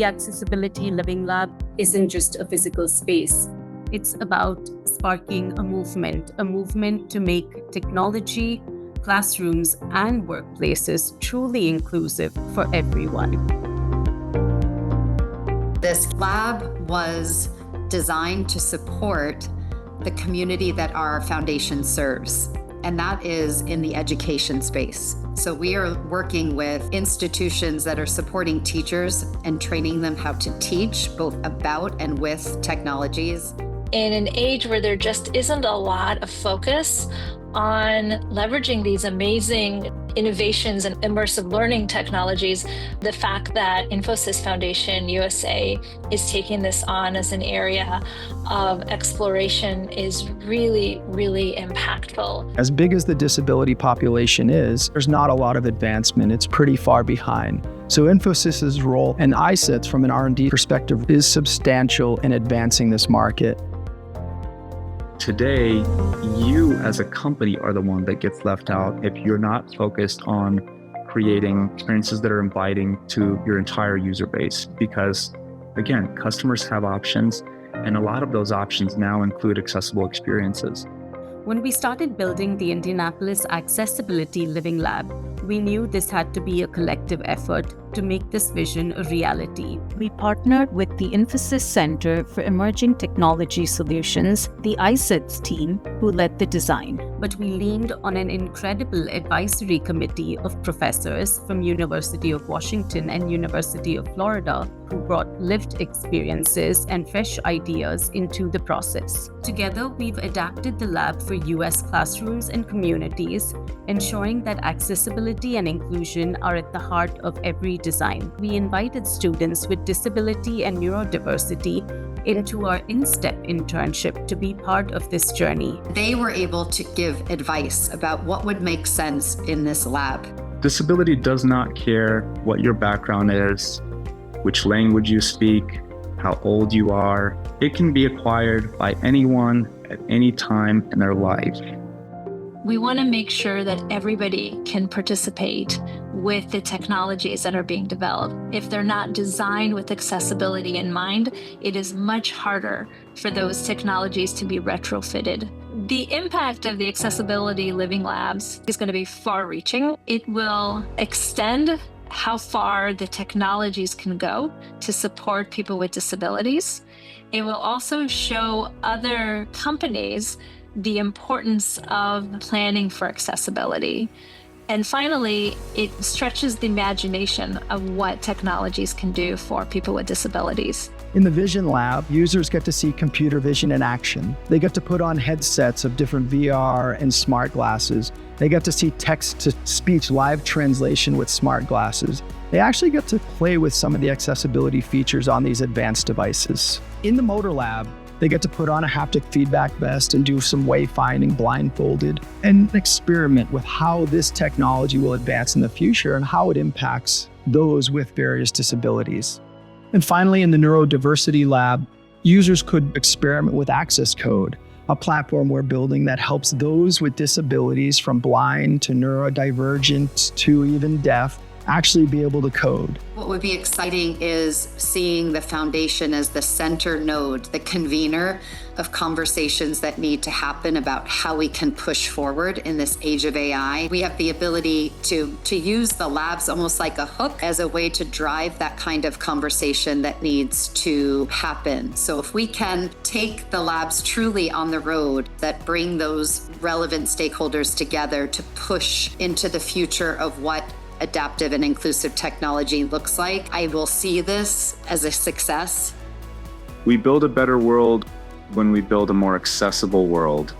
The Accessibility Living Lab isn't just a physical space. It's about sparking a movement to make technology, classrooms, and workplaces truly inclusive for everyone. This lab was designed to support the community that our foundation serves, and that is in the education space. So we are working with institutions that are supporting teachers and training them how to teach both about and with technologies. In an age where there just isn't a lot of focus on leveraging these amazing innovations and immersive learning technologies, the fact that Infosys Foundation USA is taking this on as an area of exploration is really, really impactful. As big as the disability population is, there's not a lot of advancement. It's pretty far behind. So Infosys's role and iCETS from an R&D perspective is substantial in advancing this market. Today, you as a company are the one that gets left out if you're not focused on creating experiences that are inviting to your entire user base. Because again, customers have options, and a lot of those options now include accessible experiences. When we started building the Indianapolis Accessibility Living Lab, we knew this had to be a collective effort to make this vision a reality. We partnered with the Infosys Center for Emerging Technology Solutions, the iCETS team, who led the design. But we leaned on an incredible advisory committee of professors from University of Washington and University of Florida who brought lived experiences and fresh ideas into the process. Together, we've adapted the lab for US classrooms and communities, ensuring that accessibility and inclusion are at the heart of every design. We invited students with disability and neurodiversity into our InStep internship to be part of this journey. They were able to give advice about what would make sense in this lab. Disability does not care what your background is, which language you speak, how old you are. It can be acquired by anyone at any time in their life. We want to make sure that everybody can participate with the technologies that are being developed. If they're not designed with accessibility in mind, it is much harder for those technologies to be retrofitted. The impact of the Accessibility Living Labs is going to be far-reaching. It will extend how far the technologies can go to support people with disabilities. It will also show other companies the importance of planning for accessibility. And finally, it stretches the imagination of what technologies can do for people with disabilities. In the Vision Lab, users get to see computer vision in action. They get to put on headsets of different VR and smart glasses. They get to see text-to-speech live translation with smart glasses. They actually get to play with some of the accessibility features on these advanced devices. In the Motor Lab, they get to put on a haptic feedback vest and do some wayfinding blindfolded and experiment with how this technology will advance in the future and how it impacts those with various disabilities. And finally, in the Neurodiversity Lab, users could experiment with Access Code, a platform we're building that helps those with disabilities from blind to neurodivergent to even deaf actually be able to code. What would be exciting is seeing the foundation as the center node, the convener of conversations that need to happen about how we can push forward in this age of AI. We have the ability to use the labs almost like a hook as a way to drive that kind of conversation that needs to happen. So if we can take the labs truly on the road that bring those relevant stakeholders together to push into the future of what adaptive and inclusive technology looks like, I will see this as a success. We build a better world when we build a more accessible world.